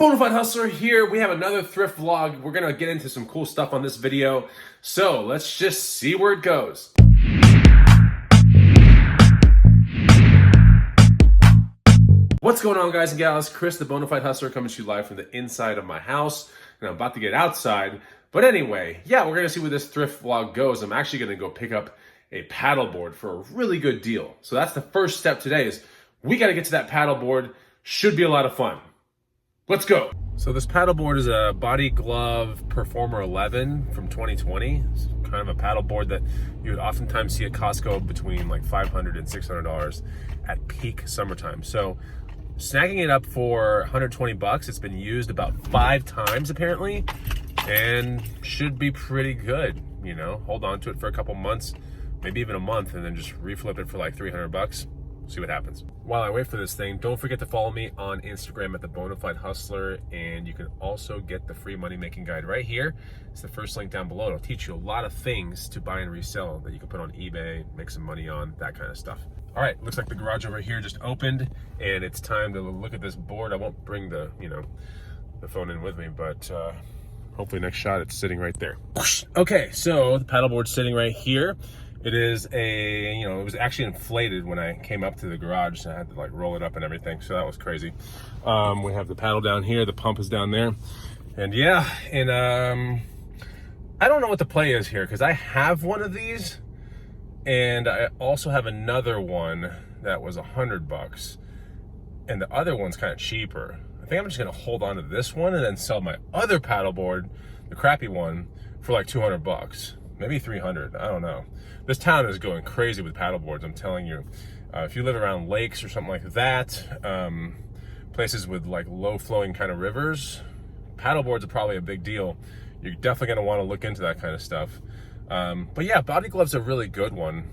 Bonafide Hustler here. We have another thrift vlog. We're gonna get into some cool stuff on this video. So let's just see where it goes. What's going on, guys and gals? Chris, the Bonafide Hustler, coming to you live from the inside of my house. And I'm about to get outside. But anyway, yeah, we're gonna see where this thrift vlog goes. I'm actually gonna go pick up a paddleboard for a really good deal. So that's the first step today, is we gotta get to that paddleboard. Should be a lot of fun. Let's go. So this paddleboard is a Body Glove Performer 11 from 2020. It's kind of a paddleboard that you would oftentimes see at Costco between like $500 and $600 at peak summertime. So snagging it up for 120 bucks. It's been used about 5 times apparently, and should be pretty good. You know, hold on to it for a couple months, maybe even a month, and then just reflip it for like 300 bucks. See what happens. While I wait for this thing, don't forget to follow me on Instagram at the Bonafide Hustler, and you can also get the free money making guide right here. It's the first link down below. It'll teach you a lot of things to buy and resell that you can put on eBay, make some money on, that kind of stuff. All right, looks like the garage over here just opened, and it's time to look at this board. I won't bring the the phone in with me, but hopefully next shot it's sitting right there. Okay, so the paddleboard's sitting right here. It is it was actually inflated when I came up to the garage, so I had to like roll it up and everything, so that was crazy. We have the paddle down here, the pump is down there, and yeah, and I don't know what the play is here, because I have one of these, and I also have another one that was 100 bucks, and the other one's kind of cheaper. I think I'm just gonna hold on to this one and then sell my other paddleboard, the crappy one, for like 200 bucks. Maybe 300, I don't know. This town is going crazy with paddleboards, I'm telling you. If you live around lakes or something like that, places with like low flowing kind of rivers, paddleboards are probably a big deal. You're definitely gonna wanna look into that kind of stuff. But yeah, Body Glove's a really good one.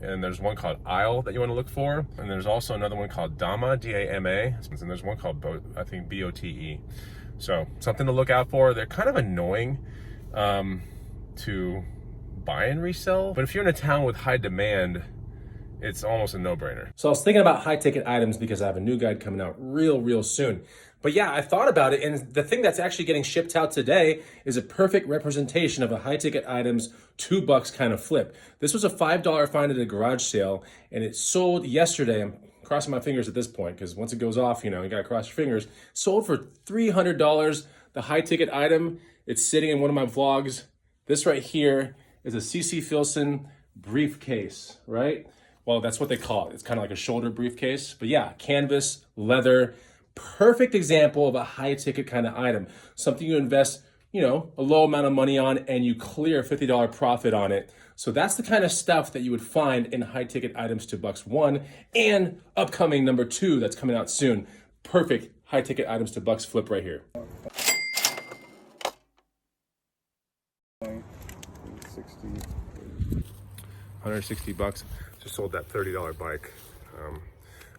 And there's one called Isle that you wanna look for. And there's also another one called Dama, D-A-M-A. And there's one called, I think, B-O-T-E. So something to look out for. They're kind of annoying to buy and resell, but if you're in a town with high demand, it's almost a no-brainer. So I was thinking about high ticket items because I have a new guide coming out real soon. But yeah, I thought about it, and the thing that's actually getting shipped out today is a perfect representation of a high ticket items $2 kind of flip. This was a $5 find at a garage sale, and it sold yesterday. I'm crossing my fingers at this point, because once it goes off, you gotta cross your fingers. Sold for $300. The high ticket item, it's sitting in one of my vlogs. This right here is a C.C. Filson briefcase, right? Well, that's what they call it. It's kind of like a shoulder briefcase. But yeah, canvas, leather, perfect example of a high ticket kind of item. Something you invest, a low amount of money on, and you clear a $50 profit on it. So that's the kind of stuff that you would find in high ticket items to $1 and upcoming number 2 that's coming out soon. Perfect high ticket items to bucks flip right here. 160 bucks. Just sold that $30 bike. I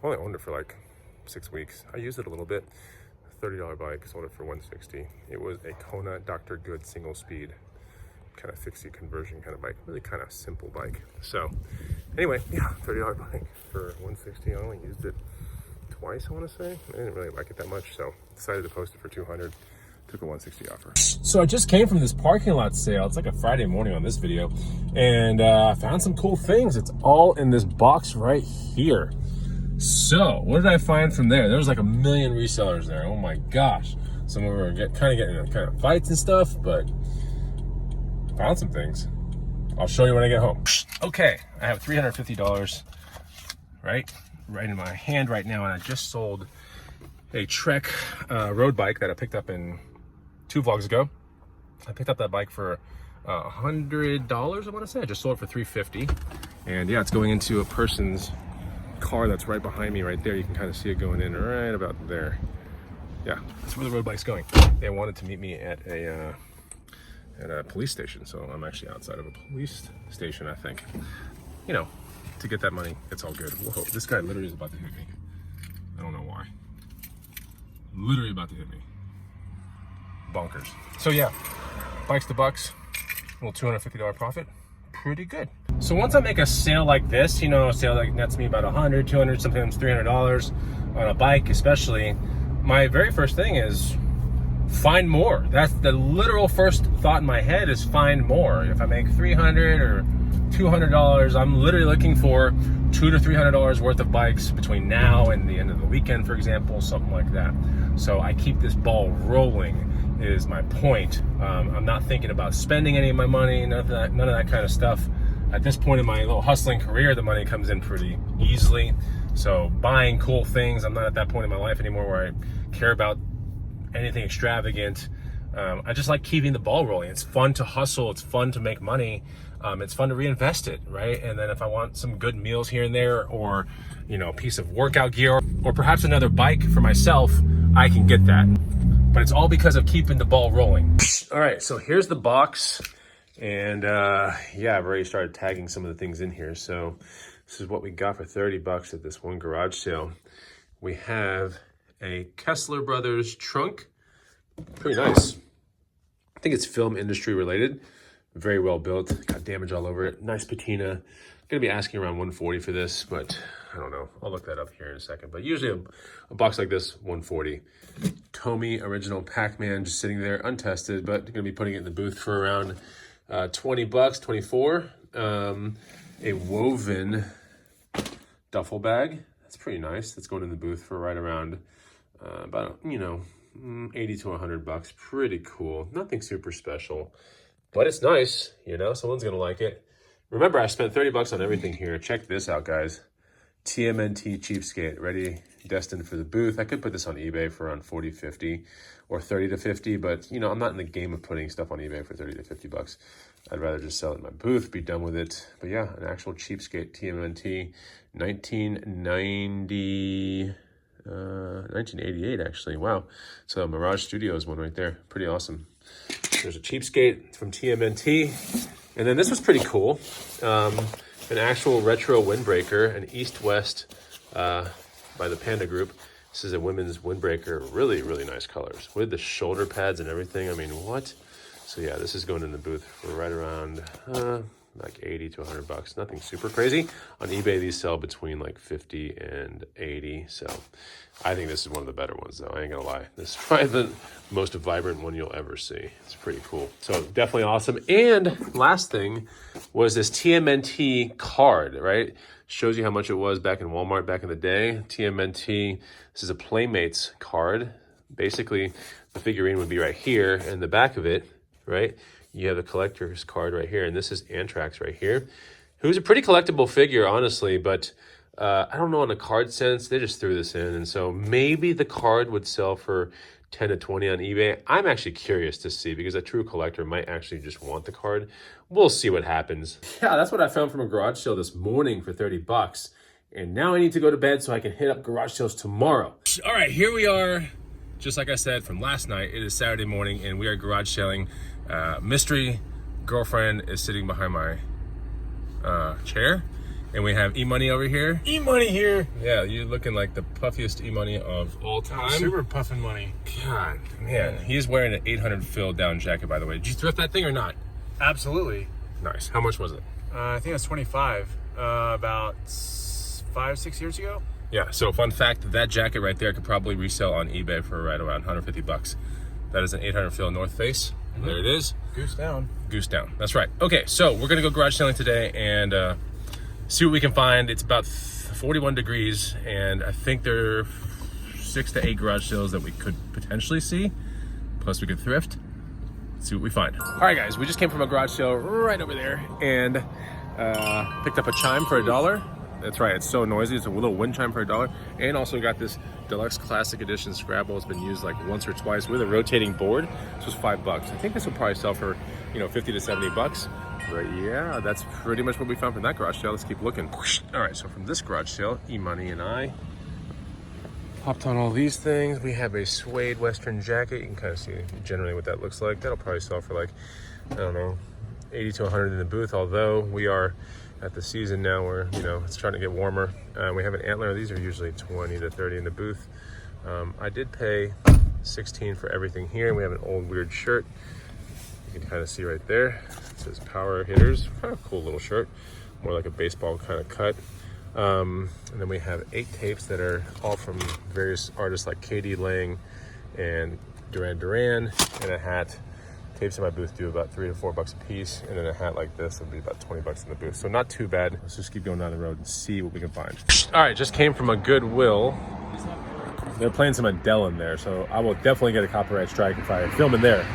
only owned it for like 6 weeks. I used it a little bit. $30 bike, sold it for 160. It was a Kona Dr. Good single speed, kind of 60 conversion kind of bike. Really kind of simple bike. So anyway, yeah, $30 bike for 160. I only used it twice, I want to say. I didn't really like it that much, so decided to post it for 200. Took a 160 offer. So I just came from this parking lot sale. It's like a Friday morning on this video, and I found some cool things. It's all in this box right here. So what did I find from there? There was like a million resellers there. Oh my gosh. Some of them are kind of getting in kind of fights and stuff, but found some things. I'll show you when I get home. Okay, I have $350 right in my hand right now, and I just sold a Trek road bike that I picked up in 2 vlogs ago. I picked up that bike for $100, I want to say. I just sold it for $350, and yeah, it's going into a person's car that's right behind me right there. You can kind of see it going in right about there. Yeah, that's where the road bike's going. They wanted to meet me at a police station, so I'm actually outside of a police station, I think. To get that money, it's all good. Whoa, this guy literally is about to hit me. I don't know why. Literally about to hit me. Bonkers. So yeah, bikes to bucks, a little $250 profit, pretty good. So once I make a sale like this, a sale that nets me about $100, $200, sometimes $300 on a bike especially, my very first thing is find more. That's the literal first thought in my head, is find more. If I make $300 or $200, I'm literally looking for $200 to $300 worth of bikes between now and the end of the weekend, for example, something like that. So I keep this ball rolling is my point. I'm not thinking about spending any of my money, none of that kind of stuff. At this point in my little hustling career, the money comes in pretty easily. So buying cool things, I'm not at that point in my life anymore where I care about anything extravagant. I just like keeping the ball rolling. It's fun to hustle, it's fun to make money, it's fun to reinvest it, right? And then if I want some good meals here and there, or a piece of workout gear, or perhaps another bike for myself, I can get that. But it's all because of keeping the ball rolling. All right, so here's the box. And yeah, I've already started tagging some of the things in here. So this is what we got for 30 bucks at this one garage sale. We have a Kessler Brothers trunk. Pretty nice. I think it's film industry related. Very well built. Got damage all over it. Nice patina. Gonna be asking around 140 for this, but I don't know. I'll look that up here in a second. But usually a box like this, 140. Tomy original Pac-Man just sitting there untested, but gonna be putting it in the booth for around 20 bucks, 24. A woven duffel bag. That's pretty nice. That's going in the booth for right around about, 80 to 100 bucks. Pretty cool. Nothing super special, but it's nice. Someone's gonna like it. Remember, I spent 30 bucks on everything here. Check this out, guys. TMNT cheapskate, ready, destined for the booth. I could put this on eBay for around 40, 50, or 30 to 50, but I'm not in the game of putting stuff on eBay for 30 to 50 bucks. I'd rather just sell it in my booth, be done with it. But yeah, an actual cheapskate TMNT, 1988 actually. Wow. So Mirage Studios one right there. Pretty awesome. There's a cheapskate from TMNT. And then this was pretty cool. An actual retro windbreaker, an East-West by the Panda Group. This is a women's windbreaker. Really, really nice colors with the shoulder pads and everything. I mean, what? So yeah, this is going in the booth for right around like 80 to 100 bucks. Nothing super crazy. On eBay, these sell between like 50 and 80. So I think this is one of the better ones, though. I ain't gonna lie. This is probably the most vibrant one you'll ever see. It's pretty cool. So definitely awesome. And last thing was this TMNT card, right? Shows you how much it was back in Walmart back in the day. TMNT, this is a Playmates card. Basically, the figurine would be right here, and the back of it, right? You have the collector's card right here, and this is Anthrax right here, who's a pretty collectible figure, honestly, but I don't know, in a card sense, they just threw this in, and so maybe the card would sell for 10 to 20 on eBay. I'm actually curious to see, because a true collector might actually just want the card. We'll see what happens. Yeah, that's what I found from a garage sale this morning for 30 bucks, and now I need to go to bed so I can hit up garage sales tomorrow. All right, here we are. Just like I said from last night, it is Saturday morning, and we are garage selling. Mystery girlfriend is sitting behind my chair, and we have E-Money over here. E-Money here. Yeah, you're looking like the puffiest E-Money of all time. Super puffin' money. God, man. He's wearing an 800 fill down jacket, by the way. Did you thrift that thing or not? Absolutely. Nice. How much was it? I think it was 25, about 5-6 years ago. Yeah, so fun fact, that jacket right there could probably resell on eBay for right around 150 bucks. That is an 800 fill North Face. There it is. Goose down. Goose down. That's right. Okay, so we're going to go garage selling today and see what we can find. It's about 41 degrees, and I think there are 6 to 8 garage sales that we could potentially see. Plus, we could thrift. Let's see what we find. All right, guys, we just came from a garage sale right over there and picked up a chime for $1. That's right, it's so noisy. It's a little wind chime for $1. And also got this Deluxe Classic Edition Scrabble. It's been used like once or twice with a rotating board. This was $5. I think this will probably sell for, 50 to 70 bucks. But yeah, that's pretty much what we found from that garage sale. Let's keep looking. All right, so from this garage sale, E-Money and I popped on all these things. We have a suede Western jacket. You can kind of see generally what that looks like. That'll probably sell for like, I don't know, 80 to 100 in the booth, although we are at the season now where, it's starting to get warmer. We have an antler. These are usually 20 to 30 in the booth. I did pay 16 for everything here. We have an old weird shirt. You can kind of see right there. It says Power Hitters. Kind of cool little shirt. More like a baseball kind of cut. And then we have 8 tapes that are all from various artists like Katie Lang and Duran Duran, and a hat. Tapes in my booth do about $3 to $4 a piece, and then a hat like this would be about $20 in the booth. So not too bad. Let's just keep going down the road and see what we can find. All right, just came from a Goodwill. They're playing some Adele in there, so I will definitely get a copyright strike if I film in there.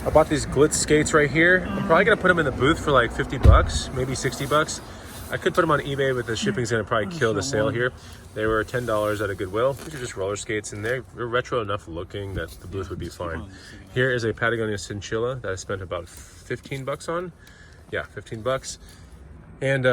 I bought these Glitz skates right here. I'm probably gonna put them in the booth for like $50, maybe $60. I could put them on eBay, but the shipping's gonna probably kill the sale here. They were $10 at a Goodwill. These are just roller skates, and they're retro enough looking that the booth would be fine. Here is a Patagonia Chinchilla that I spent about $15 on. Yeah, $15. And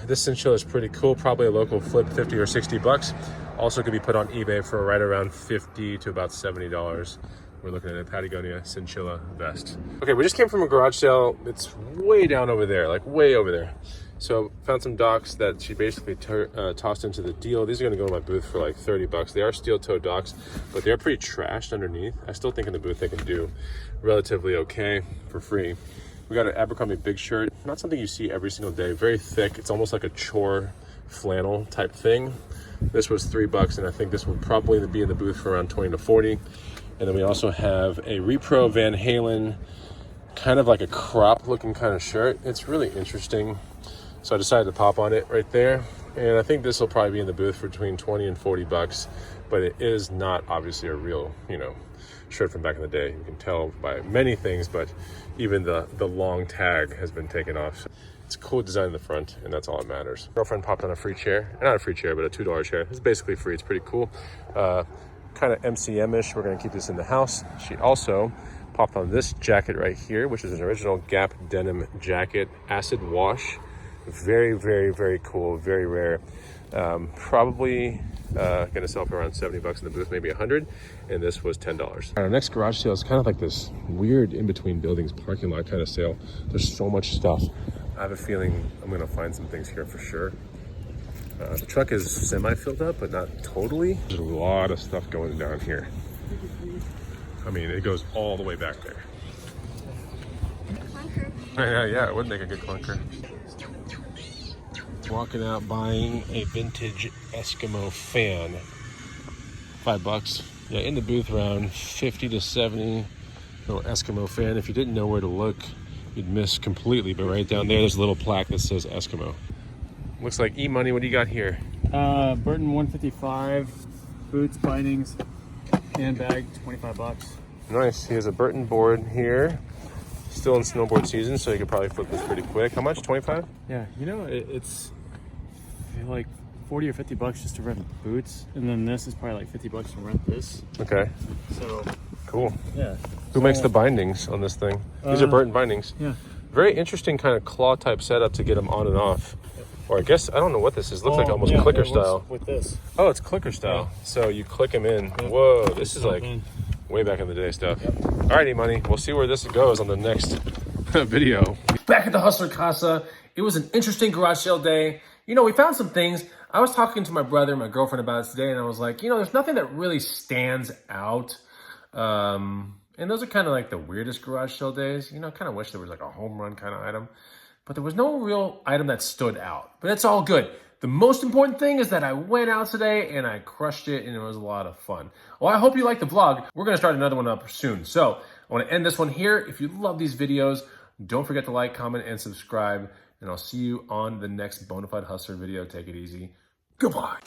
this chinchilla is pretty cool. Probably a local flip, $50 or $60. Also could be put on eBay for right around $50 to about $70. We're looking at a Patagonia Chinchilla vest. Okay, we just came from a garage sale. It's way down over there, like way over there. So found some docks that she basically tossed into the deal. These are gonna go in my booth for like $30. They are steel-toed docks, but they're pretty trashed underneath. I still think in the booth they can do relatively okay for free. We got an Abercrombie big shirt. Not something you see every single day. Very thick. It's almost like a chore flannel type thing. This was $3, and I think this will probably be in the booth for around 20 to 40. And then we also have a Repro Van Halen, kind of like a crop looking kind of shirt. It's really interesting. So I decided to pop on it right there. And I think this will probably be in the booth for between 20 and $40, but it is not obviously a real, shirt from back in the day. You can tell by many things, but even the long tag has been taken off. So it's a cool design in the front, and that's all that matters. Girlfriend popped on a free chair. Not a free chair, but a $2 chair. It's basically free. It's pretty cool. Kind of MCM-ish. We're gonna keep this in the house. She also popped on this jacket right here, which is an original Gap denim jacket, acid wash. Very, very, very cool, very rare. Probably gonna sell for around $70 in the booth, maybe 100, and this was $10. Our next garage sale is kind of like this weird in-between buildings parking lot kind of sale. There's so much stuff. I have a feeling I'm gonna find some things here for sure. The truck is semi-filled up, but not totally. There's a lot of stuff going down here. I mean, it goes all the way back there. Clunker. Yeah, it would make a good clunker. Walking out buying a vintage Eskimo fan. $5. Yeah, in the booth around 50 to 70. Little Eskimo fan. If you didn't know where to look, you'd miss completely. But right down there, there's a little plaque that says Eskimo. Looks like E-Money. What do you got here? Burton 155, boots, bindings, handbag, $25. Nice. He has a Burton board here. Still in snowboard season, so you could probably flip this pretty quick. How much? 25? Yeah, it's like 40 or $50 just to rent boots, and then this is probably like $50 to rent this. Okay. So cool. Yeah. Who makes the bindings on this thing? These are Burton bindings. Yeah. Very interesting kind of claw type setup to get them on and off. Or I guess, I don't know what this is. Looks like almost clicker style. With this. Oh, it's clicker style. Yeah. So you click them in. Yep. Whoa, this is like way back in the day stuff. Yep. Alrighty, Money. We'll see where this goes on the next video. Back at the Hustler Casa. It was an interesting garage sale day. We found some things. I was talking to my brother and my girlfriend about it today, and I was like, there's nothing that really stands out. And those are kind of like the weirdest garage sale days. Kind of wish there was like a home run kind of item. But there was no real item that stood out. But it's all good. The most important thing is that I went out today and I crushed it, and it was a lot of fun. Well, I hope you liked the vlog. We're going to start another one up soon. So I want to end this one here. If you love these videos, don't forget to like, comment, and subscribe. And I'll see you on the next Bonafide Hustler video. Take it easy. Goodbye.